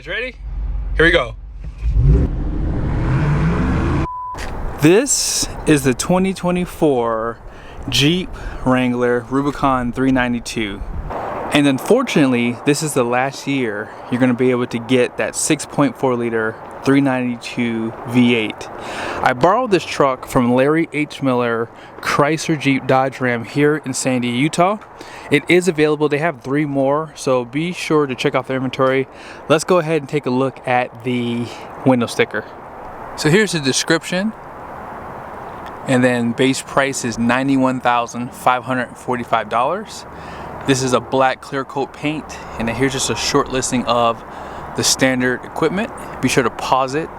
guys ready? Here we go. This is the 2024 Jeep Wrangler Rubicon 392. And unfortunately, this is the last year you're going to be able to get that 6.4 liter 392 V8. I borrowed this truck from Larry H. Miller, Chrysler Jeep Dodge Ram here in Sandy, Utah. It is available. They have 3 more, so be sure to check out their inventory. Let's go ahead and take a look at the window sticker. So here's the description. And then base price is $91,545. This is a black clear coat paint, and then here's just a short listing of the standard equipment. Be sure to pause it.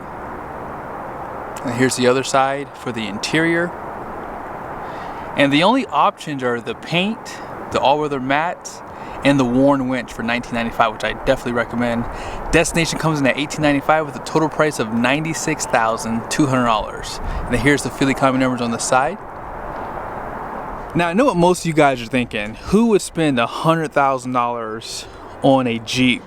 And here's the other side for the interior. And the only options are the paint, the all-weather mats, and the worn winch for $19.95, which I definitely recommend. Destination comes in at $18.95 with a total price of $96,200. And then here's the Philly common numbers on the side. Now I know what most of you guys are thinking. Who would spend $100,000 on a Jeep?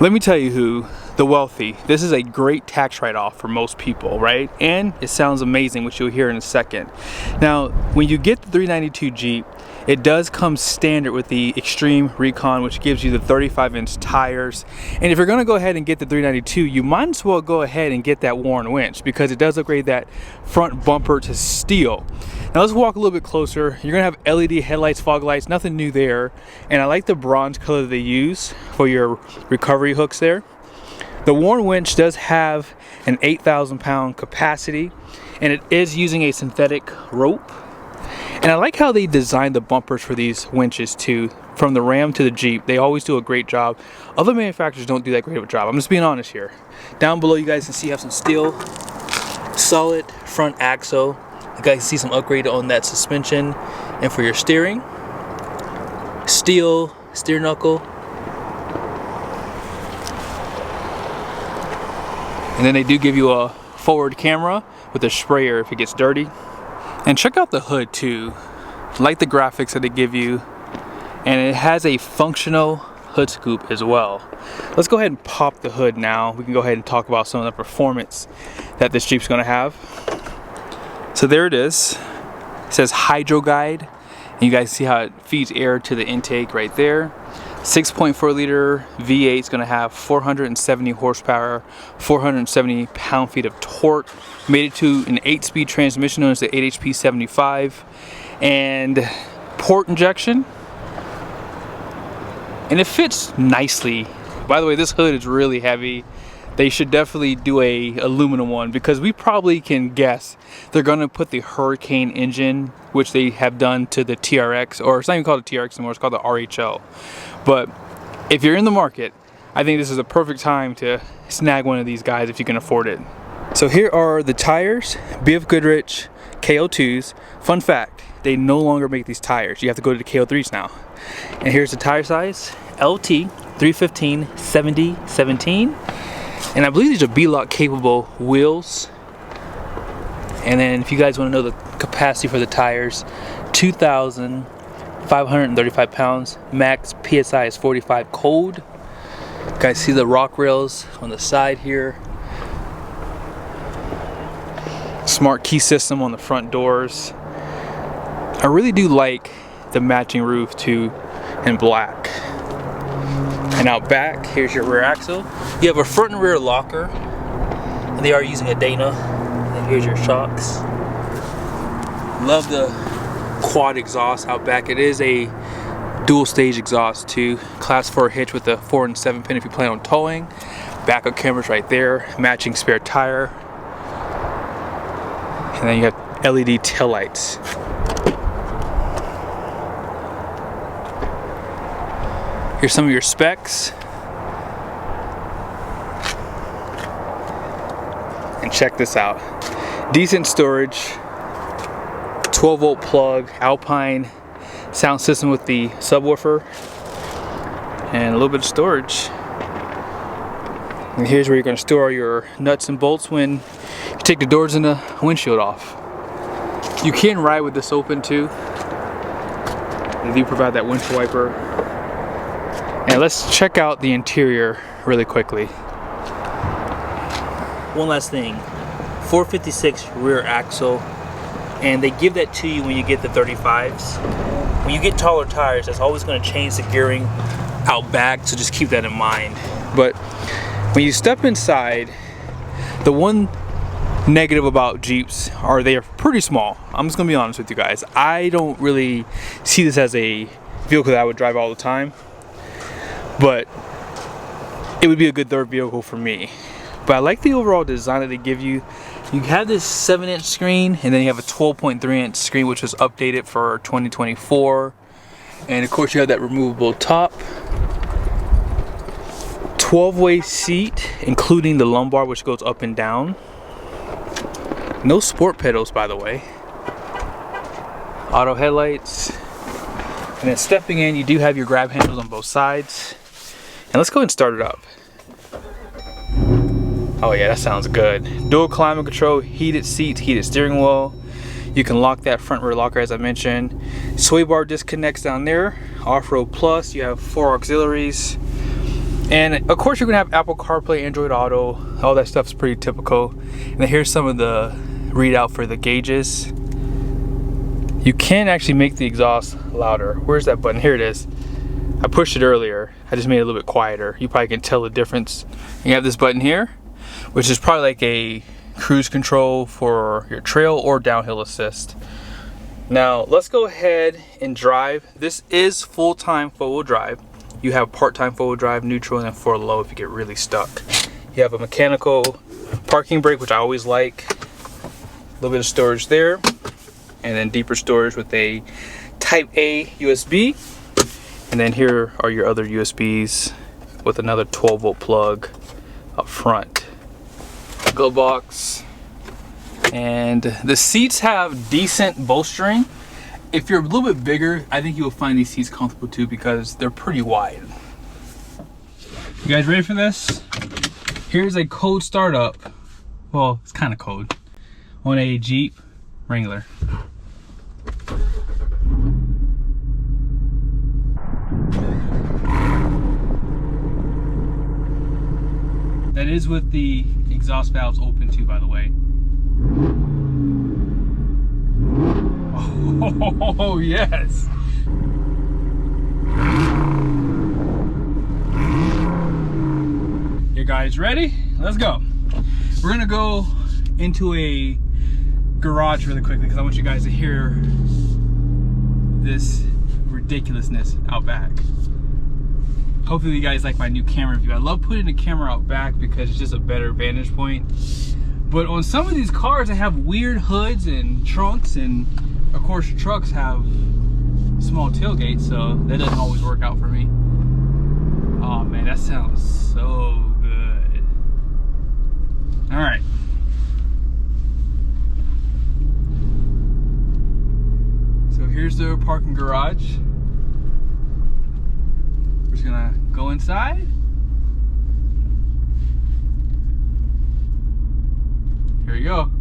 Let me tell you who. The wealthy. This is a great tax write-off for most people, right? And it sounds amazing, which you'll hear in a second. Now, when you get the 392 Jeep, it does come standard with the Extreme Recon, which gives you the 35-inch tires. And if you're going to go ahead and get the 392, you might as well go ahead and get that worn winch, because it does upgrade that front bumper to steel. Now let's walk a little bit closer. You're going to have LED headlights, fog lights, nothing new there. And I like the bronze color that they use for your recovery hooks there. The worn winch does have an 8,000 pound capacity, and it is using a synthetic rope. And I like how they designed the bumpers for these winches too. From the Ram to the Jeep, they always do a great job. Other manufacturers don't do that great of a job. I'm just being honest here. Down below you guys can see you have some steel, solid front axle. You guys can see some upgrade on that suspension. And for your steering, steel steer knuckle. And then they do give you a forward camera with a sprayer if it gets dirty. And check out the hood too. I like the graphics that they give you. And it has a functional hood scoop as well. Let's go ahead and pop the hood now. We can go ahead and talk about some of the performance that this Jeep's gonna have. So there it is. It says Hydro Guide. And you guys see how it feeds air to the intake right there. 6.4 liter V8 is going to have 470 horsepower, 470 pound-feet of torque. Made it to an 8-speed transmission known as the 8HP75, and port injection. And it fits nicely. By the way, this hood is really heavy. They should definitely do a aluminum one, because we probably can guess they're going to put the Hurricane engine, which they have done to the TRX, or it's not even called a TRX anymore, it's called the RHL. But if you're in the market, I think this is a perfect time to snag one of these guys if you can afford it. So here are the tires, BFGoodrich KO2s. Fun fact, they no longer make these tires. You have to go to the KO3s now. And here's the tire size, LT 315 70/17. And I believe these are B-lock capable wheels. And then if you guys want to know the capacity for the tires, 2,535 pounds. Max PSI is 45 cold. You guys see the rock rails on the side here. Smart key system on the front doors. I really do like the matching roof too in black. And out back, here's your rear axle. You have a front and rear locker. And they are using a Dana. And here's your shocks. Love the quad exhaust out back. It is a dual stage exhaust too. Class 4 hitch with a 4 and 7 pin if you plan on towing. Backup cameras right there. Matching spare tire. And then you have LED taillights. Here's some of your specs. And check this out. Decent storage. 12-volt plug, Alpine sound system with the subwoofer, and a little bit of storage. And here's where you're going to store your nuts and bolts when you take the doors and the windshield off. You can ride with this open too. They do provide that windshield wiper. And let's check out the interior really quickly. One last thing, 456 rear axle, and they give that to you when you get the 35s. When you get taller tires, that's always going to change the gearing out back, so just keep that in mind. But when you step inside, the one negative about Jeeps are they are pretty small. I'm just gonna be honest with you guys. I don't really see this as a vehicle that I would drive all the time, but it would be a good third vehicle for me. But I like the overall design that they give you. You have this 7-inch screen, and then you have a 12.3-inch screen, which was updated for 2024. And of course you have that removable top. 12-way seat, including the lumbar, which goes up and down. No sport pedals, by the way. Auto headlights. And then stepping in, you do have your grab handles on both sides. And let's go ahead and start it up. Oh yeah, that sounds good. Dual climate control, heated seats, heated steering wheel. You can lock that front rear locker, as I mentioned. Sway bar disconnects down there. Off-road plus, you have 4 auxiliaries. And of course you're gonna have Apple CarPlay, Android Auto, all that stuff's pretty typical. And then here's some of the readout for the gauges. You can actually make the exhaust louder. Where's that button? Here it is. I pushed it earlier. I just made it a little bit quieter. You probably can tell the difference. You have this button here, which is probably like a cruise control for your trail or downhill assist. Now let's go ahead and drive. This is full-time four-wheel drive. You have part-time four-wheel drive, neutral, and then 4 low if you get really stuck. You have a mechanical parking brake, which I always like. A little bit of storage there, and then deeper storage with a Type A USB. And then here are your other USBs with another 12-volt plug up front. Glove box. And the seats have decent bolstering. If you're a little bit bigger, I think you'll find these seats comfortable too because they're pretty wide. You guys ready for this? Here's a cold startup. Well, it's kind of cold. On a Jeep Wrangler. That is with the exhaust valves open too, by the way. Oh, yes. You guys ready? Let's go. We're gonna go into a garage really quickly because I want you guys to hear this ridiculousness out back. Hopefully you guys like my new camera view. I love putting the camera out back because it's just a better vantage point. But on some of these cars, they have weird hoods and trunks, and of course trucks have small tailgates, so that doesn't always work out for me. Oh man, that sounds so good. All right. So here's the parking garage. We're just gonna go inside. Here we go.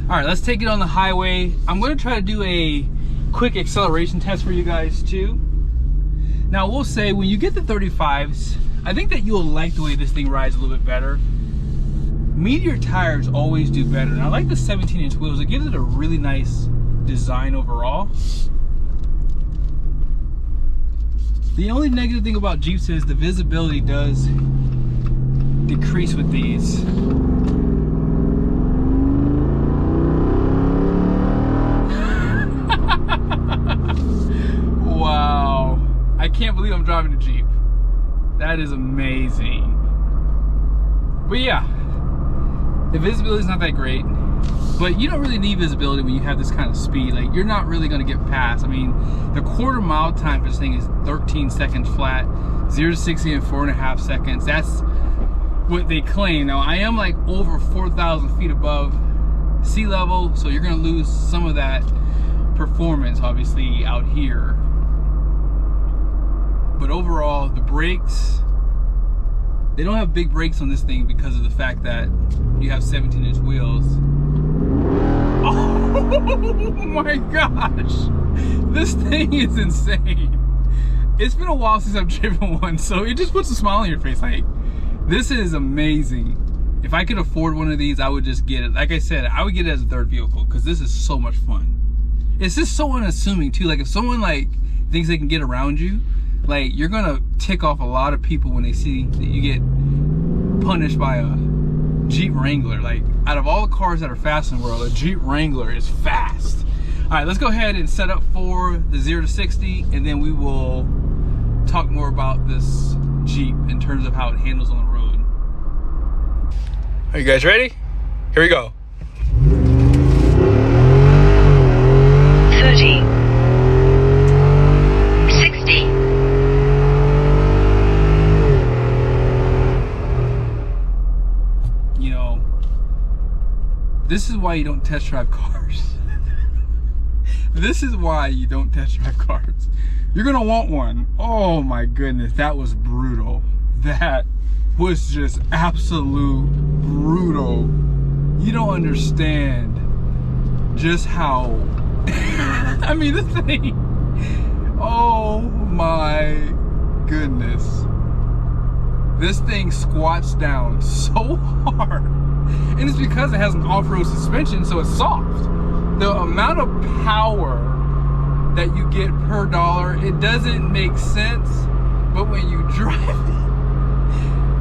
All right, let's take it on the highway. I'm gonna try to do a quick acceleration test for you guys too. Now, we'll say when you get the 35s, I think that you'll like the way this thing rides a little bit better. Meteor tires always do better. And I like the 17-inch wheels. It gives it a really nice design overall. The only negative thing about Jeeps is the visibility does decrease with these. Wow, I can't believe I'm driving a Jeep. That is amazing. But yeah, the visibility is not that great. But you don't really need visibility when you have this kind of speed. Like, you're not really gonna get past. I mean, the quarter mile time for this thing is 13 seconds flat, 0 to 60 in 4.5 seconds. That's what they claim. Now, I am like over 4,000 feet above sea level, so you're gonna lose some of that performance, obviously, out here. But overall, the brakes, They don't have big brakes on this thing because of the fact that you have 17-inch wheels. Oh my gosh! This thing is insane. It's been a while since I've driven one, so it just puts a smile on your face. Like, this is amazing. If I could afford one of these, I would just get it. Like I said, I would get it as a third vehicle because this is so much fun. It's just so unassuming too. Like if someone like thinks they can get around you, like you're gonna tick off a lot of people when they see that you get punished by a Jeep Wrangler. Like out of all the cars that are fast in the world, a Jeep Wrangler is fast. All right, let's go ahead and set up for the 0 to 60, and then we will talk more about this Jeep in terms of how it handles on the road. Are you guys ready? Here we go. 30, 60. You know, this is why you don't test drive cars. This is why you don't test drive cars. You're gonna want one. Oh my goodness, that was brutal. That was just absolute brutal. You don't understand just how I mean, this thing, oh my goodness, this thing squats down so hard, and it's because it has an off-road suspension, so it's soft. The amount of power that you get per dollar, it doesn't make sense, but when you drive it,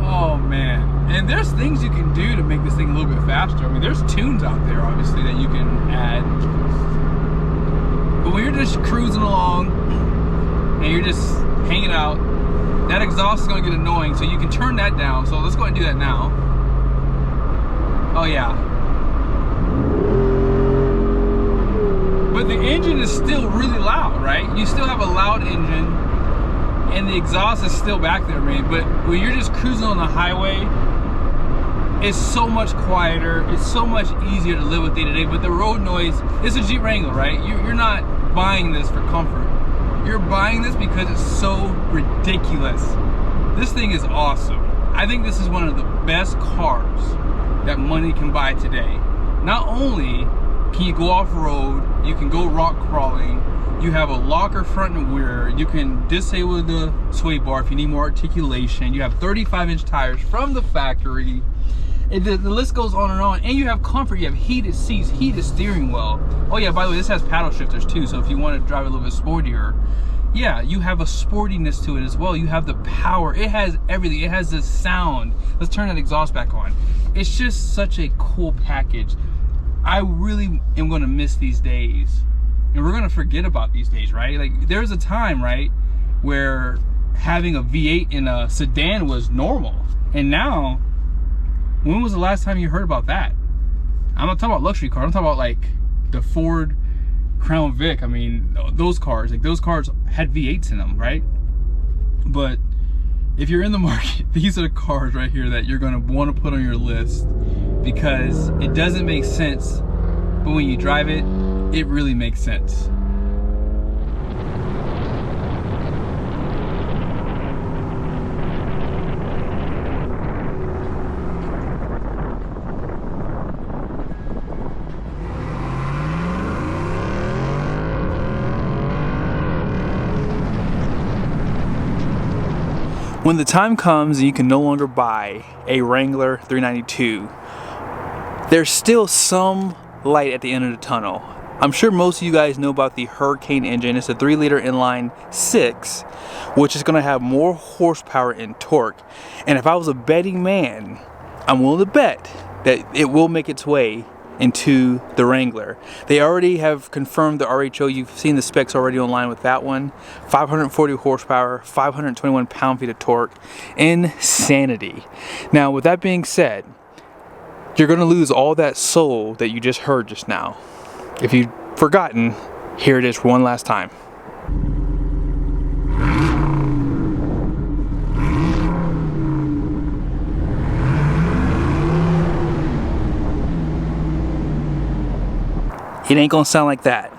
oh man. And there's things you can do to make this thing a little bit faster. I mean, there's tunes out there, obviously, that you can add. But when you're just cruising along and you're just hanging out, that exhaust is going to get annoying, so you can turn that down. So let's go ahead and do that now. Oh yeah. But the engine is still really loud, right? You still have a loud engine, and the exhaust is still back there, man. But when you're just cruising on the highway, it's so much quieter. It's so much easier to live with day to day. But the road noise, it's a Jeep Wrangler, right? You're not buying this for comfort. You're buying this because it's so ridiculous. This thing is awesome. I think this is one of the best cars that money can buy today. Not only can you go off-road, you can go rock crawling, you have a locker front and rear, you can disable the sway bar if you need more articulation, you have 35-inch tires from the factory, the list goes on, and you have comfort. You have heated seats, heated steering wheel. Oh yeah, by the way, this has paddle shifters too, so if you want to drive a little bit sportier, yeah, you have a sportiness to it as well. You have the power, it has everything, it has the sound. Let's turn that exhaust back on. It's just such a cool package. I really am going to miss these days, and we're going to forget about these days, right? Like there's a time, right, where having a V8 in a sedan was normal, and now, when was the last time you heard about that? I'm not talking about luxury cars. I'm talking about like the Ford Crown Vic. I mean, those cars, like those cars had V8s in them, right? But if you're in the market, these are the cars right here that you're gonna want to put on your list, because it doesn't make sense, but when you drive it, it really makes sense. When the time comes and you can no longer buy a Wrangler 392, there's still some light at the end of the tunnel. I'm sure most of you guys know about the Hurricane engine. It's a 3-liter inline 6, which is going to have more horsepower and torque. And if I was a betting man, I'm willing to bet that it will make its way into the Wrangler. They already have confirmed the RHO. You've seen the specs already online with that one. 540 horsepower, 521 pound-feet of torque. Insanity. Now, with that being said, you're going to lose all that soul that you just heard just now. If you've forgotten, here it is one last time. It ain't gonna sound like that.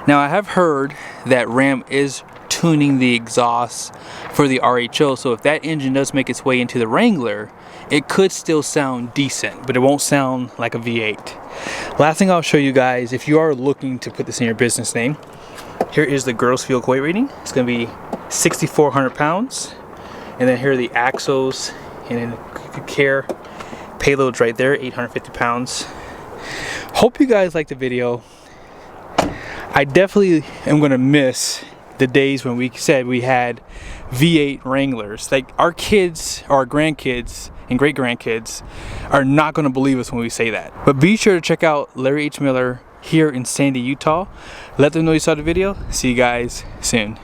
Now, I have heard that Ram is tuning the exhaust for the RHO. So if that engine does make its way into the Wrangler, it could still sound decent, but it won't sound like a V8. Last thing I'll show you guys, if you are looking to put this in your business name, here is the gross vehicle weight rating. It's going to be 6,400 pounds. And then here are the axles, and then if you care, payloads right there, 850 pounds. Hope you guys liked the video. I definitely am going to miss the days when we said we had V8 Wranglers. Like, our kids, our grandkids, and great grandkids are not going to believe us when we say that. But be sure to check out Larry H. Miller here in Sandy, Utah. Let them know you saw the video. See you guys soon.